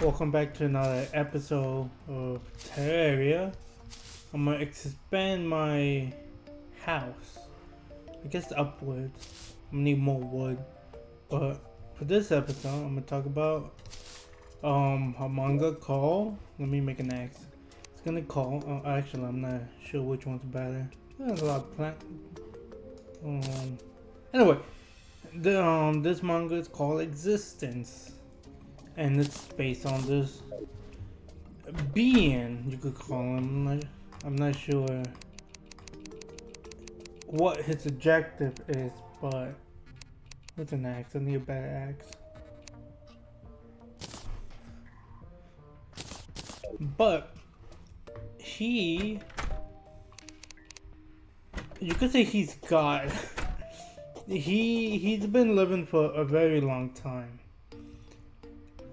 Welcome back to another episode of Terraria. I'm gonna expand my house. I guess upwards. I'm gonna need more wood. But for this episode, I'm gonna talk about a manga called. Let me make an X. It's gonna call. Actually, I'm not sure which one's better. There's a lot of plant. Anyway, this manga is called Existence, and it's based on this being, you could call him. I'm not sure what his objective is, but with an axe, I need a better axe. But you could say he's God. He's been living for a very long time,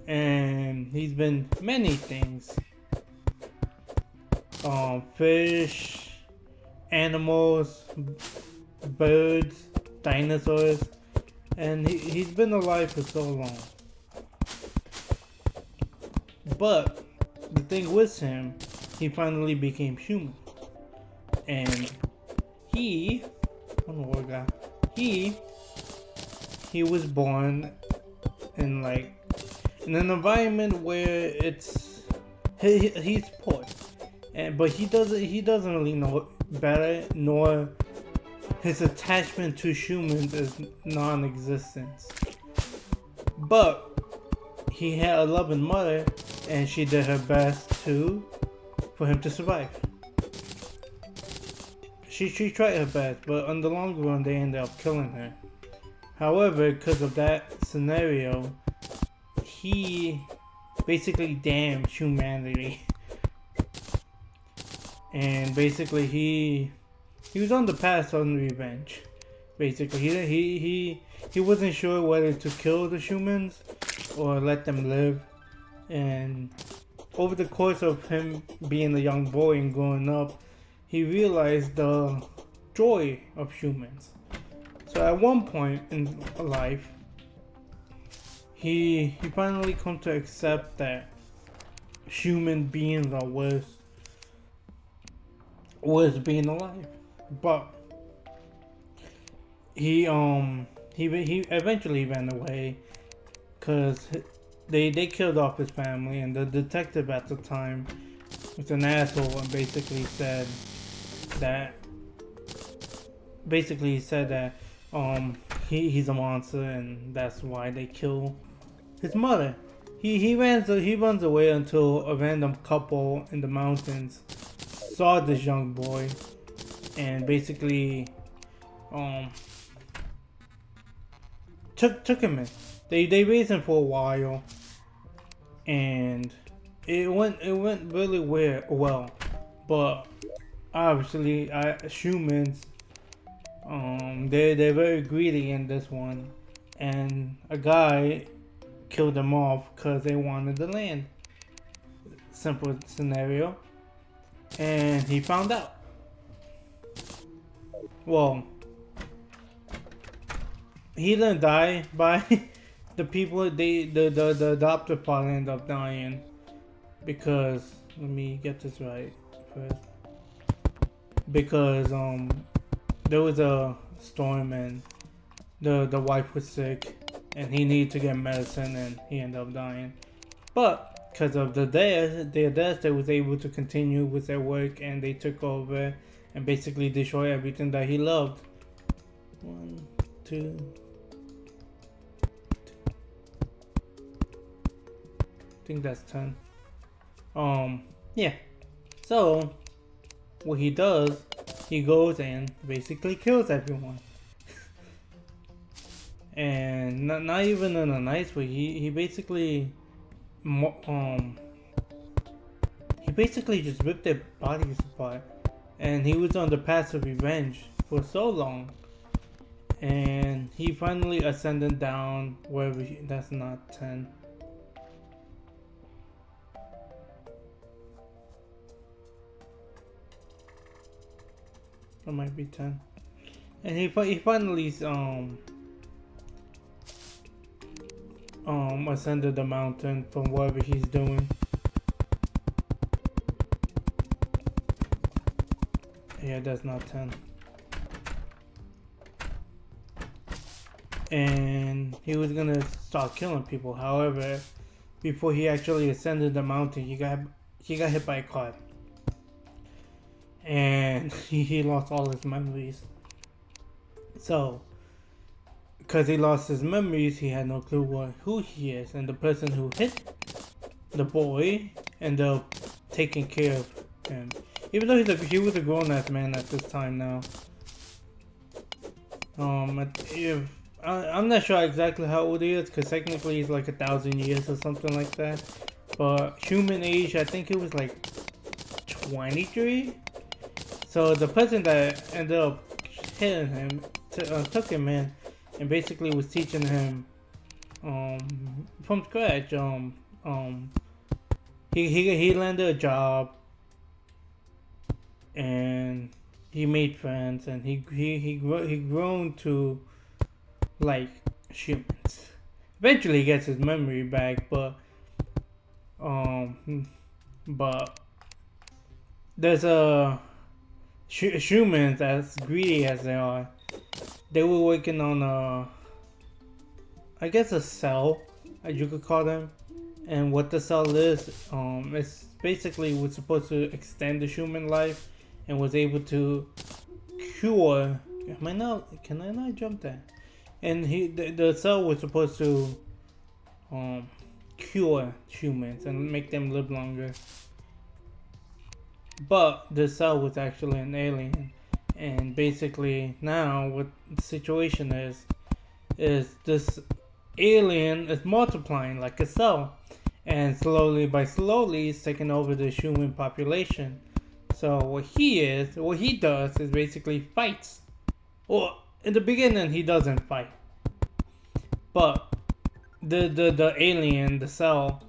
and he's been many things. Fish, animals, birds, dinosaurs, and he's been alive for so long. But the thing with him, he finally became human, and he, I don't know what guy, he was born in in an environment where he's poor. But he doesn't really know better, nor his attachment to humans is non-existent. But he had a loving mother, and she did her best for him to survive. She tried her best, but in the long run, they ended up killing her. However, because of that scenario, he basically damned humanity. And basically he was on the path on revenge. Basically he wasn't sure whether to kill the humans or let them live. And over the course of him being a young boy and growing up, he realized the joy of humans. So at one point in life, he finally come to accept that human beings are worth being alive. But he eventually ran away because they killed off his family, and the detective at the time was an asshole and basically said that he's a monster and that's why they kill his mother. He runs away until a random couple in the mountains saw this young boy and basically took him in. They raised him for a while, and it went really well. But obviously, humans, they're very greedy in this one, and a guy killed them off because they wanted the land. Simple scenario. And he found out. Well, he didn't die by the people. The adopted father ended up dying because, let me get this right first. Because there was a storm and the wife was sick and he needed to get medicine and he ended up dying. But because of their death, they was able to continue with their work, and they took over and basically destroy everything that he loved. 1, 2. I think that's 10. Yeah. So what he does, he goes and basically kills everyone. And not even in a nice way. He basically just ripped their bodies apart, and he was on the path of revenge for so long, and he finally ascended down wherever that's not 10. That might be 10. And he finally ascended the mountain from whatever he's doing. Yeah, that's not 10. And he was gonna start killing people. However, before he actually ascended the mountain, he got hit by a car, and he lost all his memories. So, because he lost his memories, he had no clue who he is, and the person who hit the boy ended up taking care of him. Even though he was a grown-ass man at this time now. I'm not sure exactly how old he is, because technically he's like 1,000 years or something like that. But human age, I think it was like 23. So the person that ended up hitting him took him in and basically was teaching him from scratch. He landed a job and he made friends, and he grown to like humans. Eventually he gets his memory back, but there's a humans, as greedy as they are, they were working on I guess a cell, as you could call them. And what the cell is, it's basically was supposed to extend the human life and was able to cure. Can I not jump that? And the cell was supposed to cure humans and make them live longer. But the cell was actually an alien, and basically now what the situation is this alien is multiplying like a cell, and slowly it's taking over the human population. So what he does is basically fights. Well, in the beginning he doesn't fight, but the alien, the cell,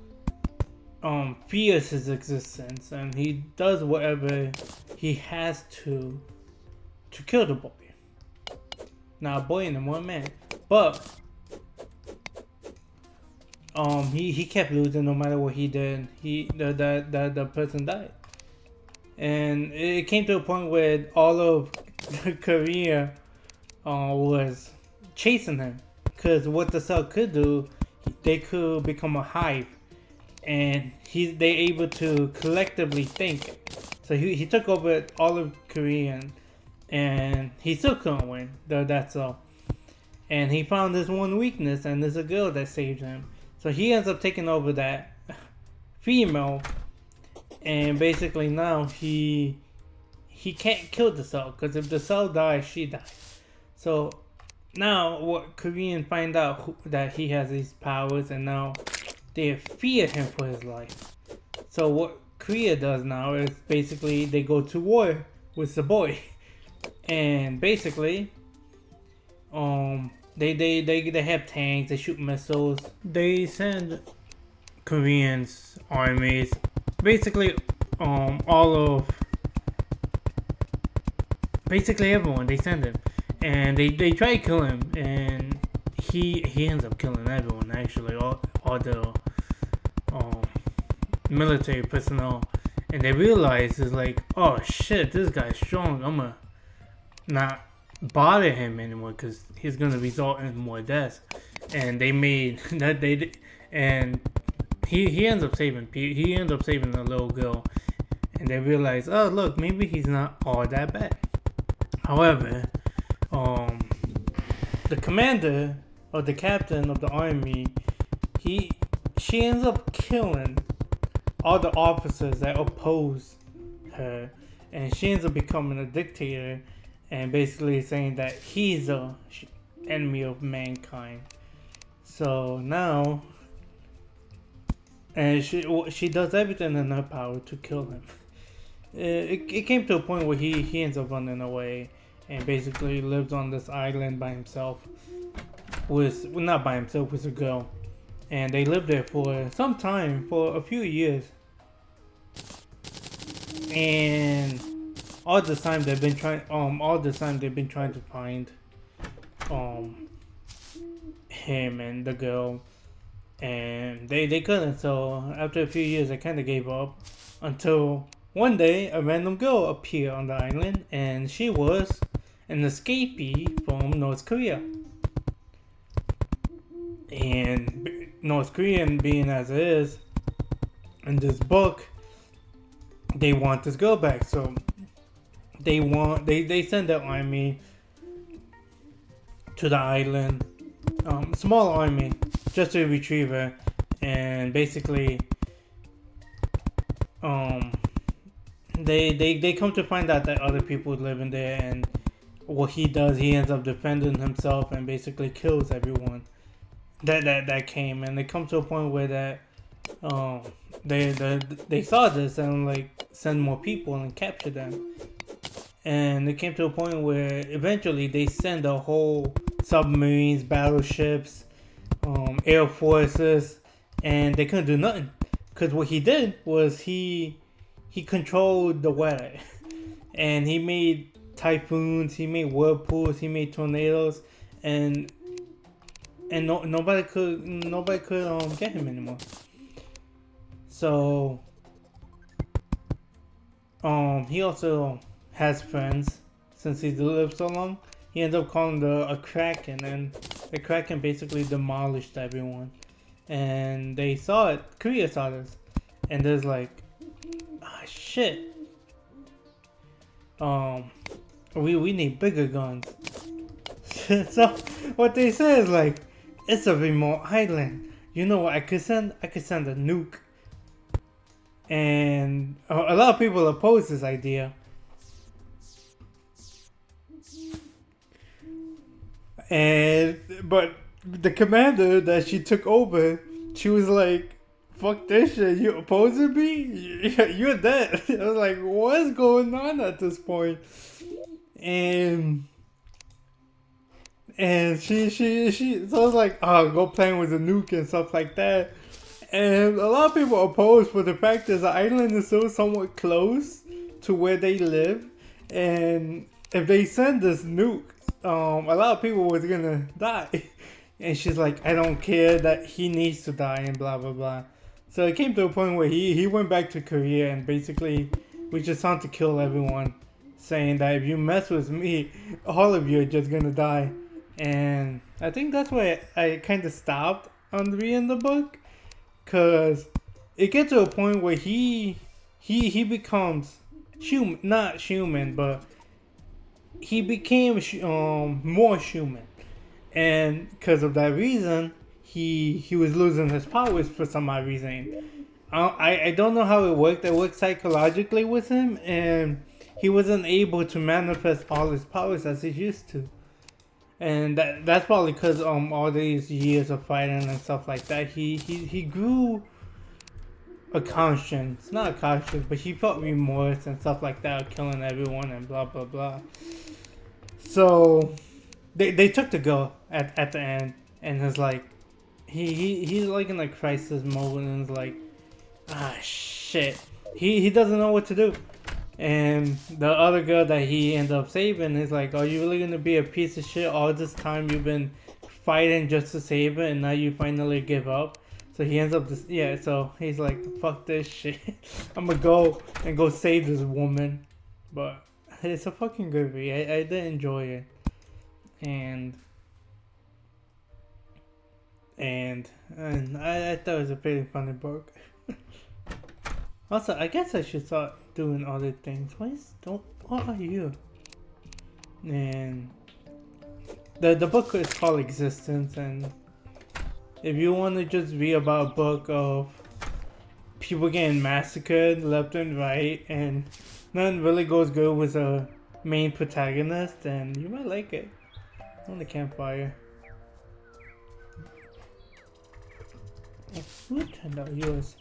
fears his existence, and he does whatever he has to kill the boy. Now, a boy and one man, but he kept losing no matter what he did. The person died, and it came to a point where all of Korea was chasing him, because what the cell could do, they could become a hive, and they able to collectively think. So he took over all of Korea, and he still couldn't win. That's all. And he found this one weakness, and there's a girl that saved him. So he ends up taking over that female, and basically now he can't kill the cell, because if the cell dies, she dies. So now what Korean find out that he has these powers, and now they fear him for his life. So what Korea does now is basically they go to war with the boy, and basically they have tanks, they shoot missiles, they send Koreans armies, basically basically everyone, they send him, and they try to kill him, and he ends up killing everyone, actually, all the military personnel. And they realize it's like, oh shit, this guy's strong, I'm gonna not bother him anymore, because he's gonna result in more deaths. And they made that and he ends up saving a little girl, and they realize, oh look, maybe he's not all that bad. However, the commander or the captain of the army, she ends up killing all the officers that oppose her, and she ends up becoming a dictator, and basically saying that he's the enemy of mankind. So now, and she does everything in her power to kill him. It came to a point where he ends up running away, and basically lives on this island by himself. Not by himself, with a girl. And they lived there for some time, for a few years. And all the time they've been trying to find him and the girl. and they couldn't. So after a few years, they kind of gave up until one day a random girl appeared on the island, and she was an escapee from North Korea. And North Korean being as it is, in this book, they want this girl back. So they send their army to the island, small army, just to retrieve her. And basically, they come to find out that other people live in there, and what he does, he ends up defending himself and basically kills everyone that came. And they come to a point where that they saw this and like send more people and capture them. And it came to a point where eventually they send a whole submarines, battleships, air forces, and they couldn't do nothing. Because what he did was he controlled the weather. And he made typhoons, he made whirlpools, he made tornadoes, and nobody could get him anymore. So he also has friends since he's lived so long. He ends up calling a kraken, and the kraken basically demolished everyone. And they saw it. Korea saw this, and there's like, ah, shit. We need bigger guns. So what they say is like, it's a remote island. You know what I could send? I could send a nuke. And a lot of people oppose this idea. But the commander that she took over, she was like, fuck this shit, you opposing me? You're dead. I was like, what's going on at this point? And she so I was like, oh, go playing with the nuke and stuff like that. And a lot of people oppose for the fact that the island is still somewhat close to where they live. And if they send this nuke, a lot of people was gonna die. And she's like, I don't care that he needs to die and blah blah blah. So it came to a point where he went back to Korea and basically we just want to kill everyone, saying that if you mess with me, all of you are just gonna die. And I think that's why I kind of stopped on reading the book, cause it gets to a point where he becomes human, not human, but he became more human, and because of that reason, he was losing his powers for some odd reason. I don't know how it worked. It worked psychologically with him, and he wasn't able to manifest all his powers as he used to. And that's probably because all these years of fighting and stuff like that, he grew a conscience, not a conscience, but he felt remorse and stuff like that, killing everyone and blah blah blah. So they took the girl at the end, and it's like he's like in a crisis mode, and it's like, ah shit, he doesn't know what to do. And the other girl that he ended up saving is like, are you really gonna be a piece of shit all this time you've been fighting just to save her, and now you finally give up? So he ends up so he's like, fuck this shit. I'm gonna go save this woman. But it's a fucking good read. I did enjoy it. And I thought it was a pretty funny book. Also, I guess I should start doing other things. What are you? And the book is called Existence, and if you want to just read about a book of people getting massacred left and right, and nothing really goes good with a main protagonist, then you might like it. On the campfire. Who turned out yours?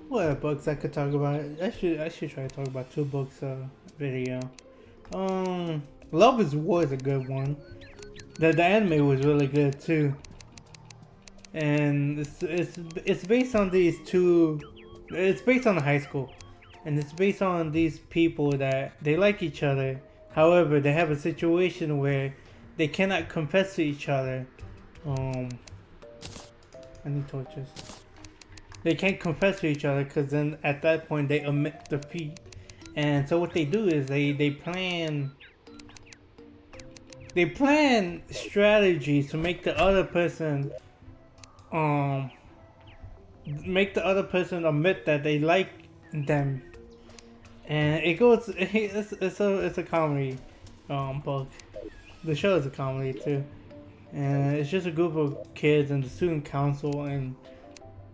What other books I could talk about? I should try to talk about 2 books video. Love is War is a good one. The anime was really good too. And it's based on these two. It's based on a high school, and it's based on these people that they like each other. However, they have a situation where they cannot confess to each other. I need torches. They can't confess to each other because then at that point they admit defeat. And so what they do is they plan strategies to make the other person admit that they like them. And it goes it's a comedy book. The show is a comedy too. And it's just a group of kids and the student council, and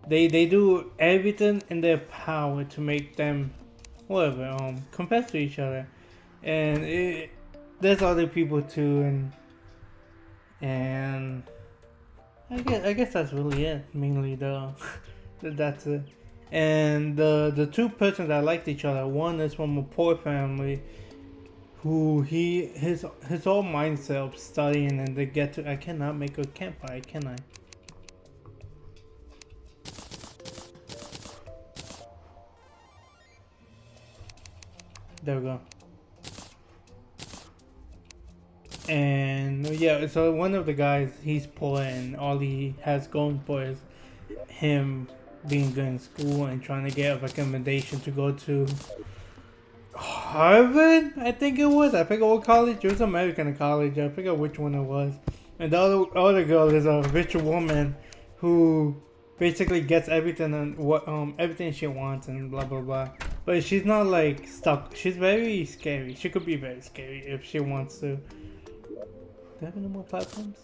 they do everything in their power to make them confess to each other. And there's other people too, and I guess that's really it. Mainly that's it. And the two persons that liked each other, one is from a poor family who his whole mindset of studying, and they get to, I cannot make a campfire, can I? There we go. And yeah, so one of the guys, he's poor, and all he has going for is him being good in school and trying to get a recommendation to go to Harvard, I think it was. I forget what college. It was American college. I forget which one it was. And the other girl is a rich woman who basically gets everything and everything she wants and blah blah blah. But she's not like stuck. She's very scary. She could be very scary if she wants to. Do I have any more platforms?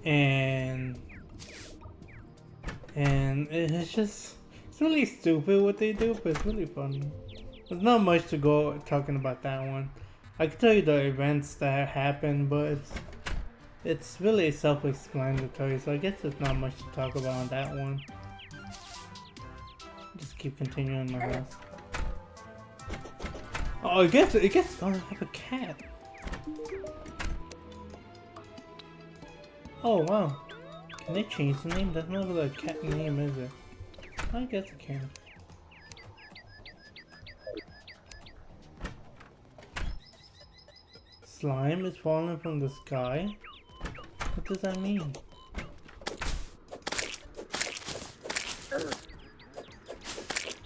And it's really stupid what they do, but it's really funny. There's not much to go talking about that one. I can tell you the events that happen, but it's really self-explanatory, so I guess there's not much to talk about on that one. Just keep continuing my house. Oh, I guess I have a cat. Oh wow. Can they change the name? That's not really a cat name, is it? I guess it can. Slime is falling from the sky? What does that mean?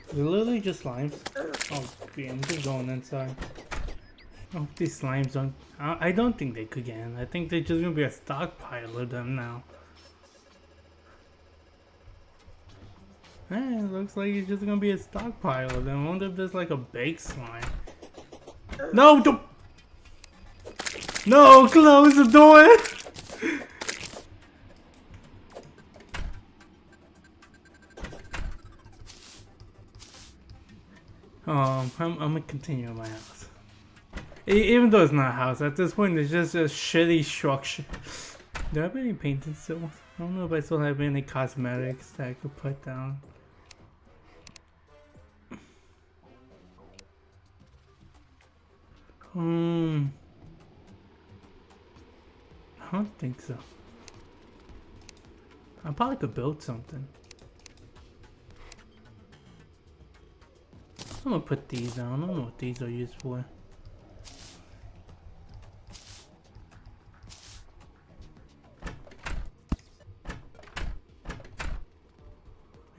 Is it literally just slimes? Oh, yeah, I'm just going inside. Oh, these slimes don't... I don't think they could get in. I think they're just gonna be a stockpile of them now. It looks like it's just gonna be a stockpile of them. I wonder if there's like a baked slime. No! Don't! No! Close the door! I'm gonna continue in my house. Even though it's not a house, at this point it's just a shitty structure. Do I have any painting still? I don't know if I still have any cosmetics that I could put down. I don't think so. I probably could build something. I'm gonna put these down. I don't know what these are used for.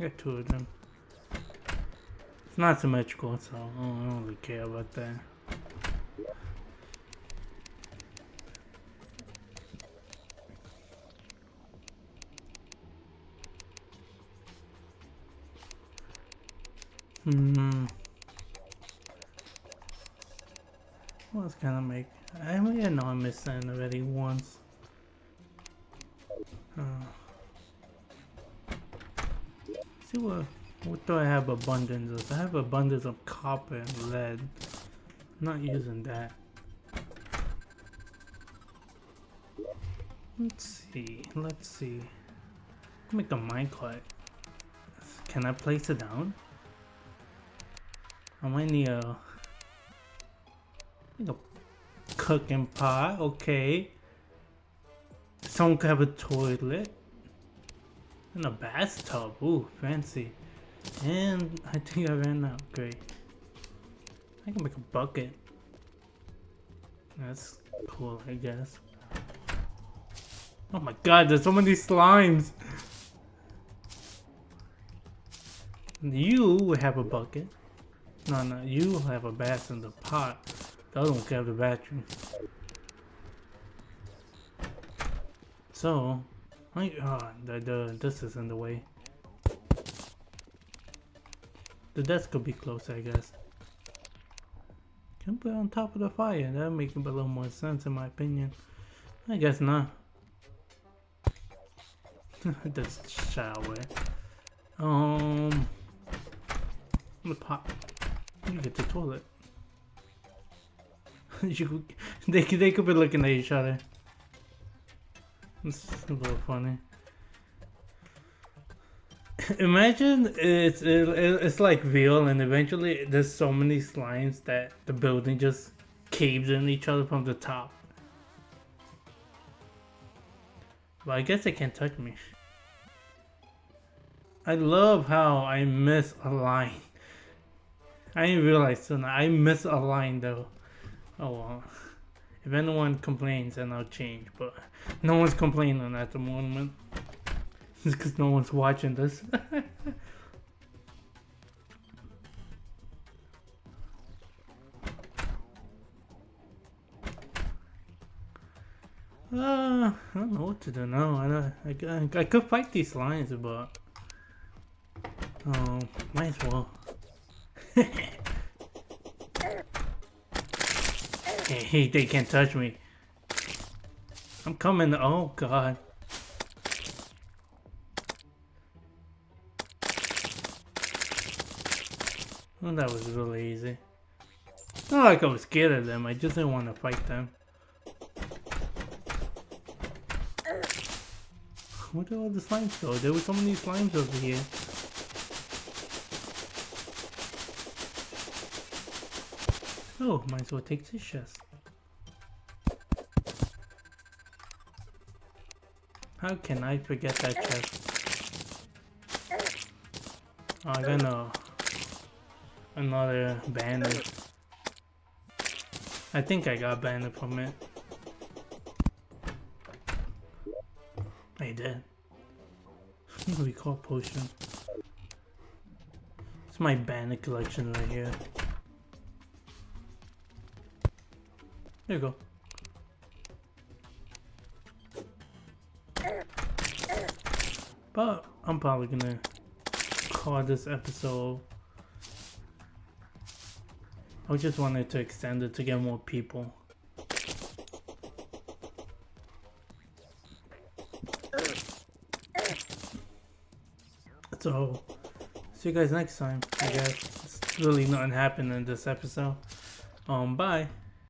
I got two of them. It's not symmetrical, so I don't really care about that. What else can I make? I know I missed that already once. See what do I have abundance of? I have abundance of copper and lead. I'm not using that. Let's see. Make a minecart. Can I place it down? I might need a cooking pot, okay. Someone could have a toilet. And a bathtub, ooh, fancy. And I think I ran out, great. I can make a bucket. That's cool, I guess. Oh my god, there's so many slimes! You have a bucket. No, you have a bath in the pot. The other one can have the battery. So, this is in the way. The desk could be close, I guess. Can put it on top of the fire. That would make a little more sense in my opinion. I guess not. This shower. The pot. You get the toilet. They could be looking at each other. It's a little funny. Imagine it's like real, and eventually there's so many slimes that the building just caves in each other from the top. But I guess they can't touch me. I love how I miss a line. I didn't realize till now. I miss a line though. Oh well. If anyone complains, then I'll change. But no one's complaining at the moment. It's because no one's watching this. I don't know what to do now. I could fight these lions, but might as well. Hey, they can't touch me. I'm coming. Oh god. Well, that was really easy. Not like I was scared of them, I just didn't want to fight them. Where did all the slimes go? There were so many slimes over here. Oh, might as well take this chest. How can I forget that chest? Oh, I got another banner. I think I got banner from it. I did. Recall potion. It's my banner collection right here. There you go. But I'm probably gonna call this episode. I just wanted to extend it to get more people. So, see you guys next time, I guess. It's really nothing happened in this episode. Bye.